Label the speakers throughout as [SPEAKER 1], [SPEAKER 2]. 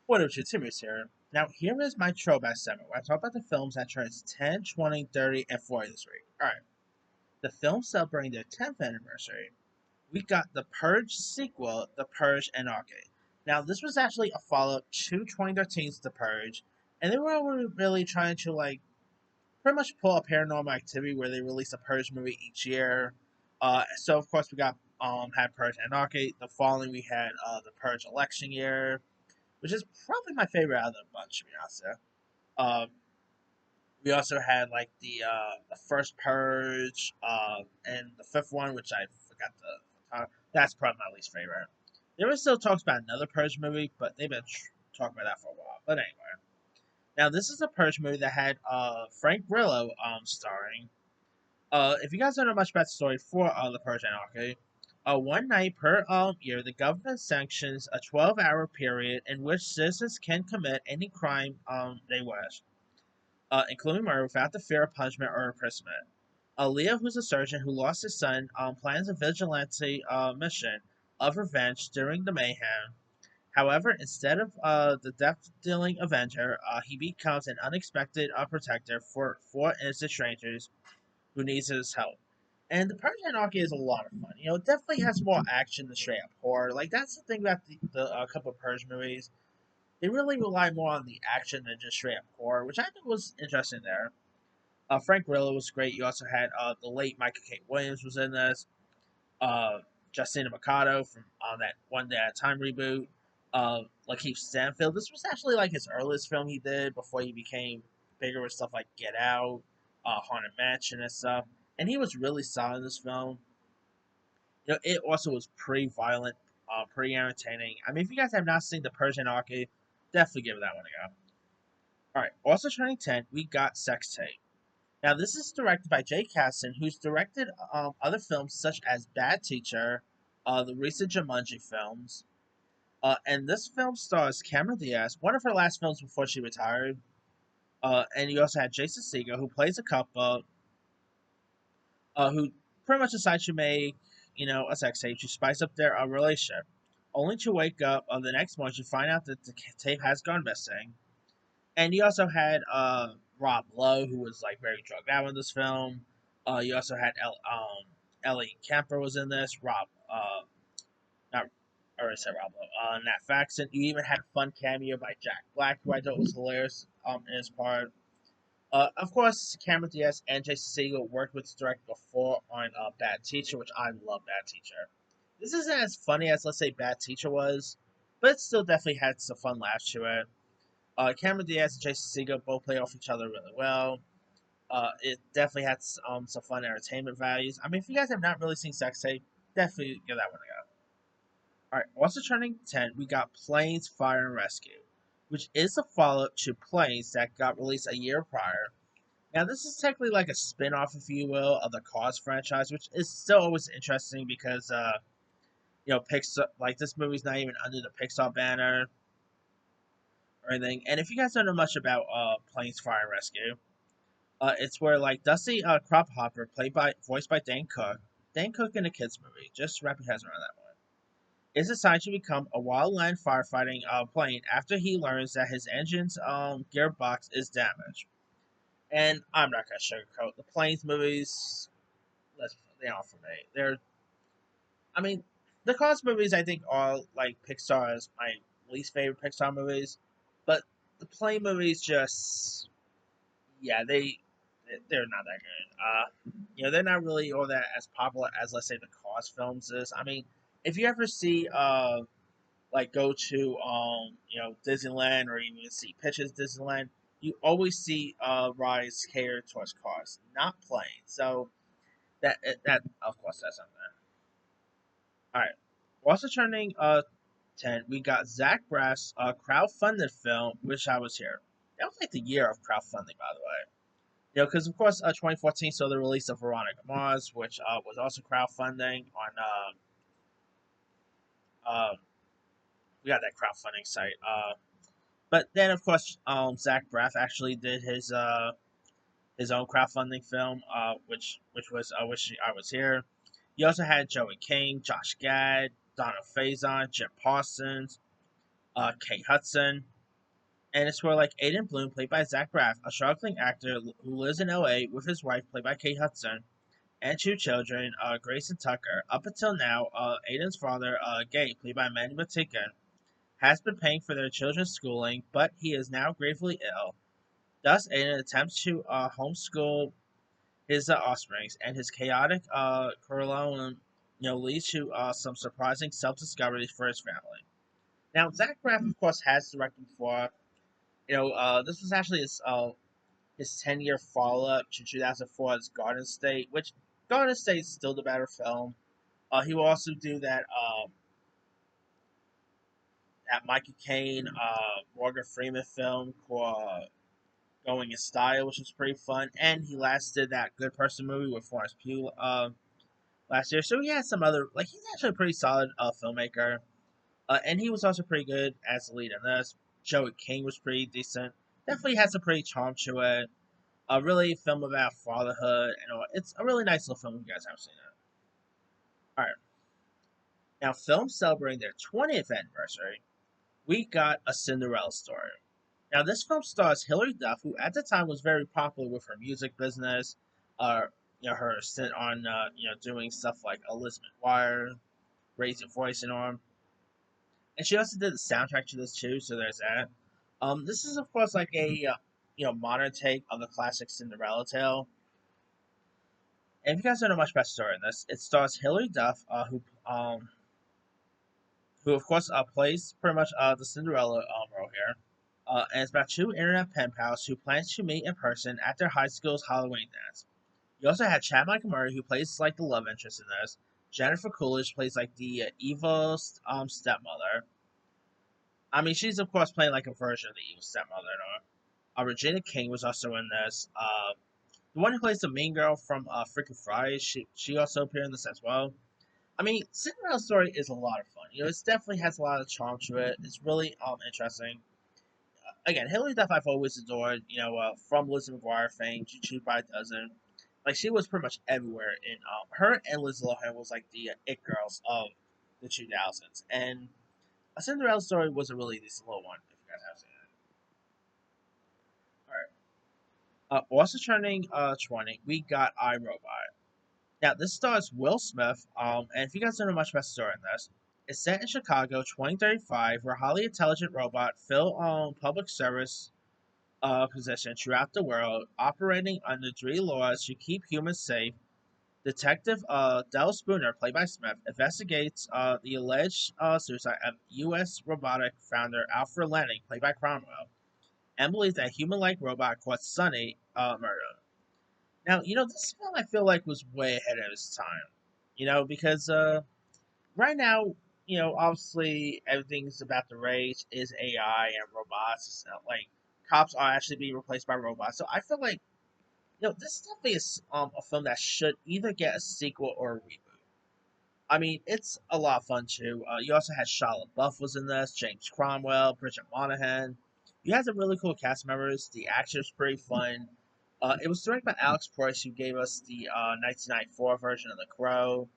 [SPEAKER 1] What up, Timmy's here. Now, here is my throwback segment where I talk about the films that turns 10, 20, 30, and 40 this week. Alright, the films celebrating their 10th anniversary. We got the Purge sequel, The Purge Anarchy. Now, this was actually a follow up to 2013's The Purge, and they were really trying to, pretty much pull a paranormal activity where they release a Purge movie each year. So, of course, we got had Purge Anarchy. The following, we had The Purge Election Year, which is probably my favorite out of the bunch, to be honest. Yeah. We also had like the first Purge, and the fifth one, which I forgot the. That's probably my least favorite. There was still talks about another Purge movie, but they've been talking about that for a while. But anyway, now this is a Purge movie that had Frank Grillo starring. If you guys don't know much about the story for the Purge Anarchy, one night per year, the government sanctions a 12-hour period in which citizens can commit any crime they wish, including murder, without the fear of punishment or imprisonment. Leo, who's a surgeon who lost his son, plans a vigilante mission of revenge during the mayhem. However, instead of the death-dealing Avenger, he becomes an unexpected protector for four innocent strangers who needs his help. And the Purge Anarchy is a lot of fun. It definitely has more action than straight up horror. Like, that's the thing about the couple of Purge movies. They really rely more on the action than just straight up horror, which I think was interesting there. Frank Grillo was great. You also had the late Michael K. Williams was in this. Justina Mikado from that One Day at a Time reboot. Lakeith Stanfield. This was actually like his earliest film he did before he became bigger with stuff like Get Out, Haunted Mansion, and stuff. And he was really solid in this film. It also was pretty violent, pretty entertaining. I mean, if you guys have not seen The Persian Arcade, definitely give that one a go. Alright, also turning 10, we got Sex Tape. Now, this is directed by Jay Kasdan, who's directed other films such as Bad Teacher, the recent Jumanji films, and this film stars Cameron Diaz, one of her last films before she retired. And you also had Jason Segel, who plays a couple, who pretty much decides to make, a sex tape to spice up their relationship, only to wake up the next morning to find out that the tape has gone missing. And you also had Rob Lowe, who was like very drugged out in this film. You also had Ellie Kemper was in this. Not I already said Rob Lowe. Nat Faxon. You even had a fun cameo by Jack Black, who I thought was hilarious in his part. Of course, Cameron Diaz and Jason Segel worked with the director before on Bad Teacher, which I love Bad Teacher. This isn't as funny as, let's say, Bad Teacher was, but it still definitely had some fun laughs to it. Cameron Diaz and Jason Segel both play off each other really well. It definitely had some fun entertainment values. I mean, if you guys have not really seen Sex Tape, definitely give that one a go. Alright, also turning 10, we got Planes, Fire, and Rescue, which is a follow-up to Planes that got released a year prior. Now, this is technically like a spin-off, if you will, of the Cars franchise, which is still always interesting because, Pixar, like, this movie's not even under the Pixar banner or anything. And if you guys don't know much about Planes, Fire, and Rescue, it's where, like, Dusty Crophopper, voiced by Dan Cook in a kids movie, just wrap your heads around that one, is assigned to become a wildland firefighting plane after he learns that his engine's gearbox is damaged. And I'm not gonna sugarcoat the Planes movies. They are for me. I mean, the Cars movies I think are like Pixar's my least favorite Pixar movies, but the Plane movies just, yeah, they're not that good. They're not really all that as popular as, let's say, the Cars films is. I mean, if you ever see like go to Disneyland or even see pictures of Disneyland, you always see rides catered towards cars, not planes. So that of course that's something. All right. Also turning 10, we got Zach Braff's crowdfunded film, Wish I Was Here. That was like the year of crowdfunding, by the way. Because of course, 2014 saw the release of Veronica Mars, which was also crowdfunding on. Uh, we got that crowdfunding site. But then, of course, Zach Braff actually did his own crowdfunding film, which was "Wish I Was Here." You also had Joey King, Josh Gad, Donna Faison, Jim Parsons, Kate Hudson. and it's where like Aiden Bloom, played by Zach Braff, a struggling actor who lives in LA with his wife, played by Kate Hudson, and two children, Grace and Tucker. Up until now, Aiden's father, Gabe, played by Manny Matika, has been paying for their children's schooling, but he is now gravely ill. Thus, Aiden attempts to homeschool his offsprings, and his chaotic curriculum, leads to some surprising self-discoveries for his family. Now, Zach Braff, of course, has directed before. This was actually his 10-year follow-up to 2004's Garden State, which Garden State is still the better film. He will also do that Michael Caine, Morgan Freeman film called Going in Style, which was pretty fun. And he last did that Good Person movie with Florence Pugh last year. So he has some other, like, he's actually a pretty solid filmmaker. And he was also pretty good as the lead in this. Joey King was pretty decent. Definitely has a pretty charm to it. A really film about fatherhood. It's a really nice little film if you guys haven't seen it. Alright. Now, films celebrating their 20th anniversary, we got A Cinderella Story. Now, this film stars Hilary Duff, who at the time was very popular with her music business, uh, her stint on, doing stuff like Elizabeth Wire, Raise Your Voice and Arm, and she also did the soundtrack to this too. So there's that. This is of course like a modern take on the classic Cinderella tale. And if you guys don't know much about the story in this, it stars Hilary Duff, who of course plays pretty much the Cinderella role here. And it's about two internet pen pals who plan to meet in person at their high school's Halloween dance. You also had Chad Michael Murray, who plays like the love interest in this. Jennifer Coolidge plays like the evil stepmother. I mean, she's of course playing like a version of the evil stepmother. Regina King was also in this. The one who plays the mean girl from Freaking Friday, she also appeared in this as well. I mean, Cinderella Story is a lot of fun. It definitely has a lot of charm to it. It's really interesting. Again, Hilary Duff I've always adored. From Lizzie McGuire fame, she Cheap by a Dozen. Like she was pretty much everywhere in her and Liz Lohan was like the it girls of the 2000s, and A Cinderella Story was a really decent little one. If you guys have seen it, all right. Also turning 20, we got iRobot. Now this stars Will Smith. And if you guys don't know much about the story in this, it's set in Chicago, 2035, where a highly intelligent robot Phil on public service position throughout the world, operating under three laws to keep humans safe. Detective Del Spooner, played by Smith, investigates the alleged suicide of U.S. robotic founder Alfred Lanning, played by Cromwell, and believes that a human-like robot called Sunny murdered. Now, this film I feel like was way ahead of its time. Because right now, obviously everything's about the race is AI and robots. Like cops are actually being replaced by robots. So I feel like this definitely is a film that should either get a sequel or a reboot. I mean, it's a lot of fun too. You also had Shia LaBeouf was in this, James Cromwell, Bridget Monahan. You had some really cool cast members. The action was pretty fun. It was directed by Alex Proyas, who gave us the 1994 version of The Crow.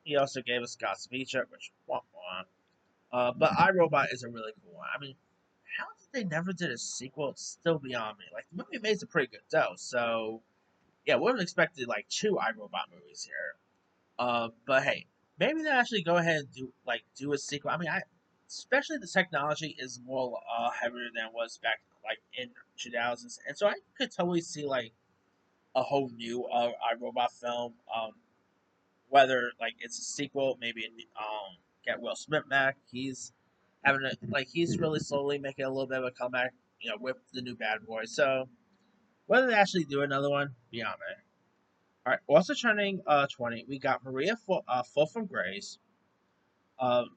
[SPEAKER 1] He also gave us God's Feature, which but iRobot is a really cool one. I mean, how did they never did a sequel? It's still beyond me. Like the movie made a pretty good dough, so yeah, we would have expected like two iRobot movies here. But hey, maybe they actually go ahead and do a sequel. I mean, especially the technology is more heavier than it was back like in 2000s, and so I could totally see like a whole new iRobot film. Whether like it's a sequel, maybe get Will Smith back. He's having he's really slowly making a little bit of a comeback, with the new Bad Boy. So whether they actually do another one, beyond me. All right. Also turning 20, we got Maria Full from Grace, um,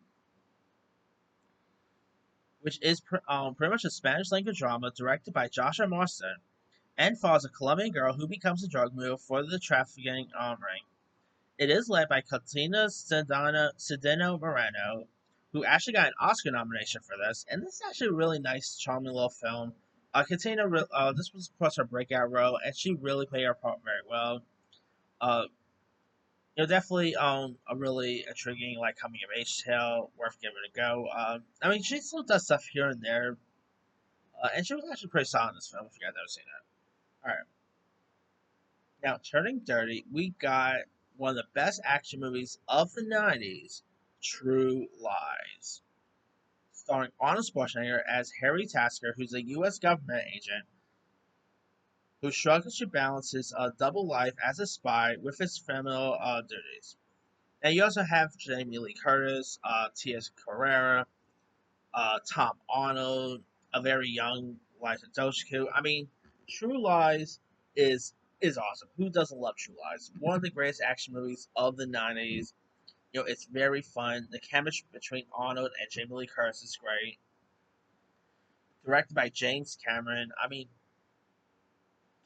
[SPEAKER 1] which is pretty much a Spanish language drama directed by Joshua Marston and follows a Colombian girl who becomes a drug mule for the trafficking ring. It is led by Katina Cedeno Moreno, who actually got an Oscar nomination for this, and this is actually a really nice, charming little film. Katina, this was of course her breakout role, and she really played her part very well. Uh, definitely a really intriguing like coming of age tale, worth giving it a go. I mean, she still does stuff here and there. And she was actually pretty solid in this film if you guys ever seen it. Alright, now turning dirty, we got one of the best action movies of the 90s, True Lies. Starring Arnold Schwarzenegger as Harry Tasker, who's a U.S. government agent who struggles to balance his double life as a spy with his criminal duties. And you also have Jamie Lee Curtis, Tia Carrera, Tom Arnold, a very young Liza Dushku. I mean, True Lies is is awesome. Who doesn't love True Lies? One of the greatest action movies of the '90s. You know, it's very fun. The chemistry between Arnold and Jamie Lee Curtis is great. Directed by James Cameron. I mean,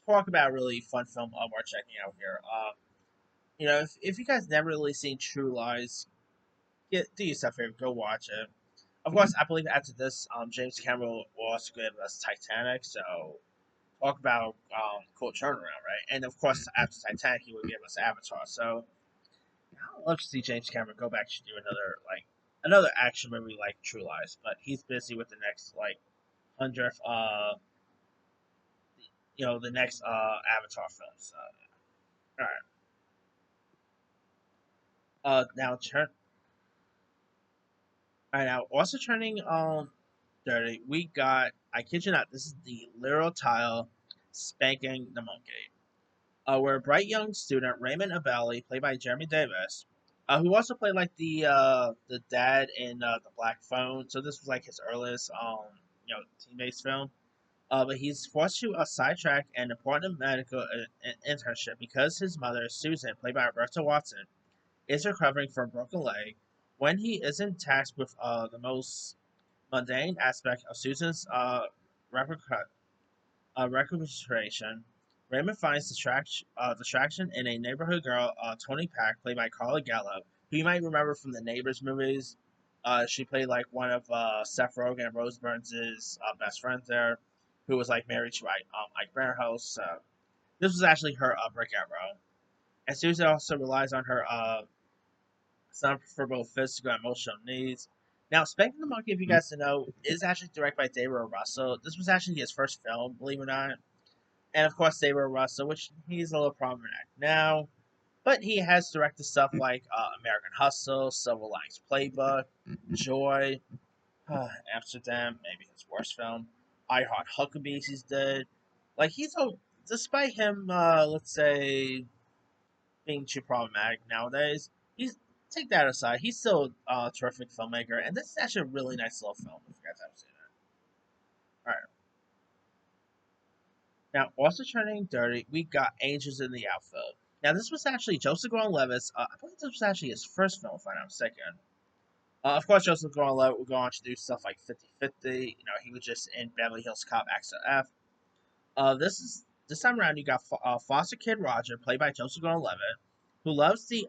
[SPEAKER 1] talk about a really fun film worth checking out here. You know, if you guys never really seen True Lies, do yourself a favor, go watch it. Of course, I believe after this, James Cameron will also give us Titanic. So talk about cool turnaround, right? And of course, after Titanic, he would give us Avatar. So I would love to see James Cameron go back to do another action movie like True Lies, but he's busy with the next like 100th the next Avatar film. So all right, now turn. All right, now also turning 30, we got, I kid you not, this is the literal title, Spanking the Monkey. Where a bright young student, Raymond Abeli, played by Jeremy Davis, who also played like the dad in the Black Phone. So this was like his earliest team-based film. But he's forced to sidetrack an important medical internship because his mother, Susan, played by Roberta Watson, is recovering from a broken leg. When he isn't tasked with the most mundane aspect of Susan's recuperation, Raymond finds distraction in a neighborhood girl, Tony Pack, played by Carla Gallo, who you might remember from the Neighbors movies. She played like one of Seth Rogen and Rose Burns' best friends there, who was like married to Ike Barinholtz. So this was actually her breakout role. And Susan also relies on her son for both physical and emotional needs. Now, Spanking the Monkey, if you guys don't know, is actually directed by David O. Russell. This was actually his first film, believe it or not. And of course, David O. Russell, which he's a little prominent now. But he has directed stuff like American Hustle, Civil Linings Playbook, Joy, Amsterdam, maybe his worst film, I Heart Huckabees he's did. Like, despite him, let's say, being too problematic nowadays, he's, take that aside, he's still a terrific filmmaker, and this is actually a really nice little film if you guys haven't seen it. Alright. Now, also turning dirty, we got Angels in the Outfield. Now, this was actually Joseph Gordon-Levitt's, I believe this was actually his first film, if I'm not mistaken. Of course, Joseph Gordon-Levitt would go on to do stuff like 50-50. You know, he was just in Beverly Hills Cop X F. This time around, you got foster kid Roger, played by Joseph Gordon-Levitt, who loves the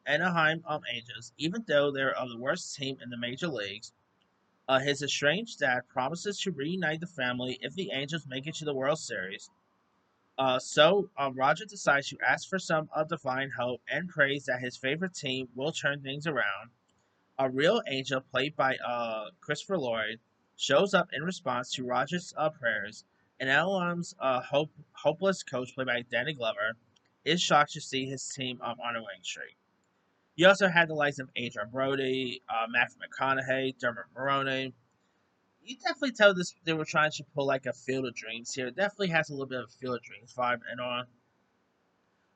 [SPEAKER 1] Anaheim Angels, even though they're the worst team in the major leagues. His estranged dad promises to reunite the family if the Angels make it to the World Series. Roger decides to ask for some divine help and prays that his favorite team will turn things around. A real angel, played by Christopher Lloyd, shows up in response to Roger's prayers, and Alum's hopeless coach, played by Danny Glover, is shocked to see his team on a winning streak. You also had the likes of Adrian Brody, Matthew McConaughey, Dermot Mulroney. You definitely tell this they were trying to pull like a Field of Dreams here. It definitely has a little bit of a Field of Dreams vibe and on.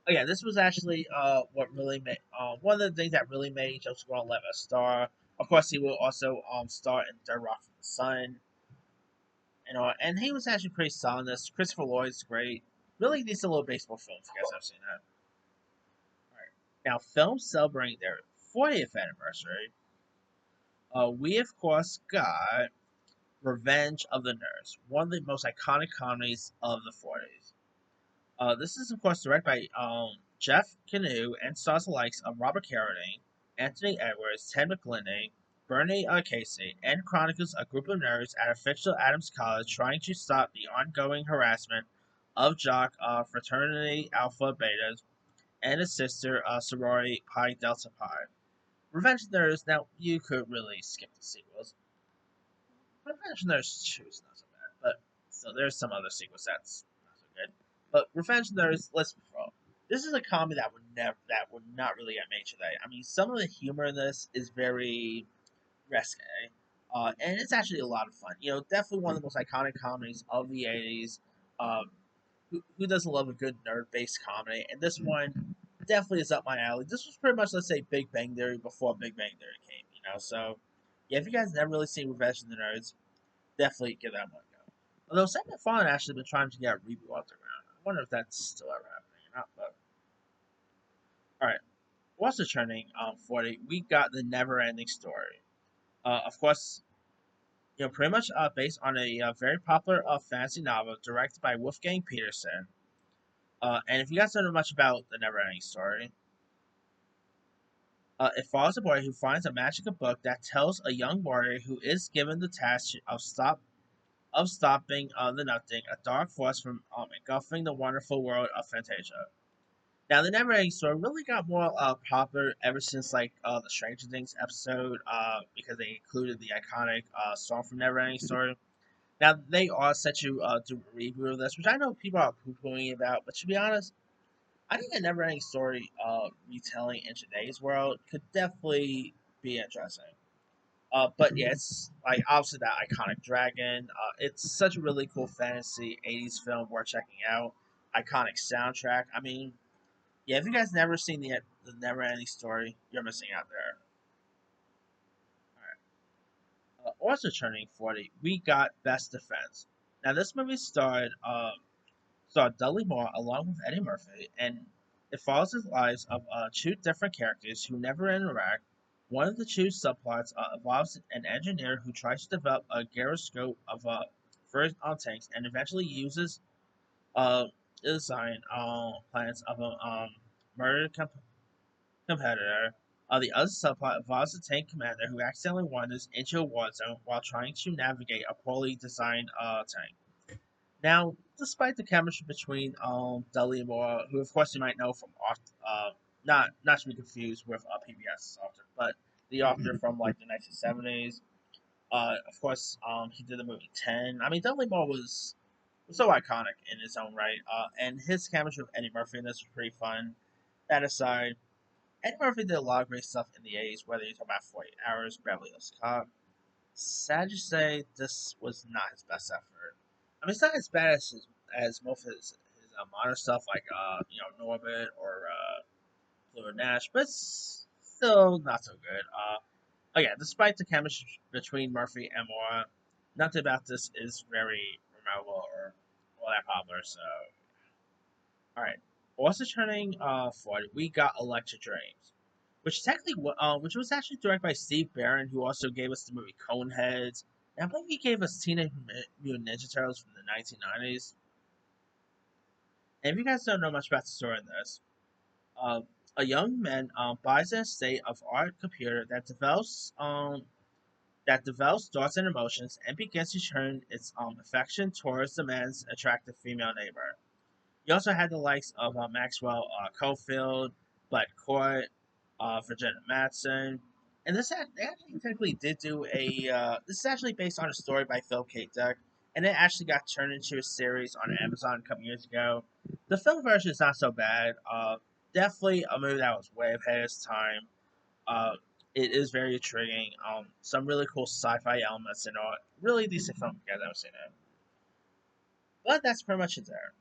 [SPEAKER 1] Oh yeah, this was actually what really made one of the things that really made Joseph Gordon-Levitt a star. Of course, he will also star in Dirt Rock from the Sun, and he was actually pretty solid in this. Christopher Lloyd's great. Really decent little baseball film if you guys have seen that. All right. Now, films celebrating their 40th anniversary. We of course got Revenge of the Nerds, one of the most iconic comedies of the 40s. This is, of course, directed by Jeff Canoe and stars the likes of Robert Carradine, Anthony Edwards, Ted McGlinday, Bernie Casey, and chronicles a group of nerds at a fictional Adams College trying to stop the ongoing harassment of jock fraternity Alpha Betas and his sister sorority Pi Delta Pi. Revenge of the Nerds, now, you could really skip the sequels. Revenge of the Nerds 2 is not so bad, So there's some other sequels that's not so good. But Revenge of the Nerds, let's be real. This is a comedy that would not really get made today. I mean, some of the humor in this is very risque, and it's actually a lot of fun. You know, definitely one of the most iconic comedies of the '80s. Um, who doesn't love a good nerd-based comedy? And this one definitely is up my alley. This was pretty much, let's say, Big Bang Theory before Big Bang Theory came. You know, so yeah, if you guys never really seen Revenge of the Nerds, definitely give that one a go. Although Second Fun actually been trying to get a reboot off the ground. I wonder if that's still ever happening or not. But all right, what's returning 40? We got the Neverending Story. Of course, you know, pretty much based on a very popular fantasy novel directed by Wolfgang Peterson. And if you guys don't know much about the Neverending Story, it follows a boy who finds a magical book that tells a young warrior who is given the task of stopping the nothing, a dark force from engulfing the wonderful world of Fantasia. Now, the Neverending Story really got more popular ever since like the Stranger Things episode, because they included the iconic song from Neverending Story. Now they are set to do a reboot of this, which I know people are poo-pooing about, but to be honest, I think a Neverending Story retelling in today's world could definitely be interesting. But yeah, it's like obviously that iconic dragon. It's such a really cool fantasy '80s film worth checking out. Iconic soundtrack. I mean, yeah, if you guys never seen the Neverending Story, you're missing out there. Also turning 40, we got Best Defense. Now this movie starred Dudley Moore along with Eddie Murphy, and it follows the lives of two different characters who never interact. One of the two subplots involves an engineer who tries to develop a gyroscope of for his own tanks and eventually uses uh, design plans of a murdered competitor. The other subplot involves a tank commander who accidentally wanders into a war zone while trying to navigate a poorly designed tank. Now, despite the chemistry between Dudley and Moore, who of course you might know from not to be confused with PBS author, but the author from like the 1970s. Of course, he did the movie 10. I mean, Dudley Moore was so iconic in his own right, and his chemistry with Eddie Murphy in this was pretty fun. That aside, Eddie Murphy did a lot of great stuff in the '80s, whether you talk about 48 Hours, Beverly Hills Cop. Sad to say, this was not his best effort. I mean, it's not as bad as most of his modern stuff, like you know, Norbit or Blue Nash, but it's still not so good. Again, despite the chemistry between Murphy and Moore, nothing about this is very memorable or all that popular. So, all right. Also turning 40, we got Electric Dreams, which technically which was actually directed by Steve Barron, who also gave us the movie Coneheads. And I believe he gave us Teenage Mutant Ninja Turtles from the 1990s. And if you guys don't know much about the story in this, uh, a young man buys an estate of art computer that develops thoughts and emotions and begins to turn its affection towards the man's attractive female neighbor. You also had the likes of Maxwell Cofield, Bud Cort, Virginia Madsen. And they actually technically did do a. This is actually based on a story by Phil K. Dick, and it actually got turned into a series on Amazon a couple years ago. The film version is not so bad. Definitely a movie that was way ahead of its time. Uh, it is very intriguing. Some really cool sci-fi elements and all. Really decent film if you guys haven't seen it. But that's pretty much it there.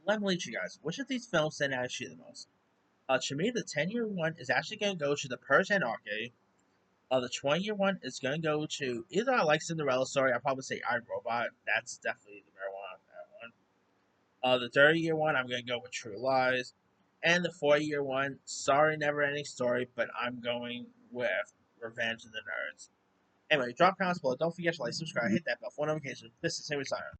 [SPEAKER 1] Let me lead you guys. Which of these films stand out to you the most? To me, the 10-year one is actually going to go to the Purge Anarchy. The 20-year one is going to go to either I like Cinderella Story. I'd probably say I Robot. That's definitely the better one on that one. The 30-year one, I'm going to go with True Lies. And the 40-year one, sorry, Never Ending Story, but I'm going with Revenge of the Nerds. Anyway, drop comments below. Don't forget to like, subscribe, hit that bell for notifications. This is Henry Signer.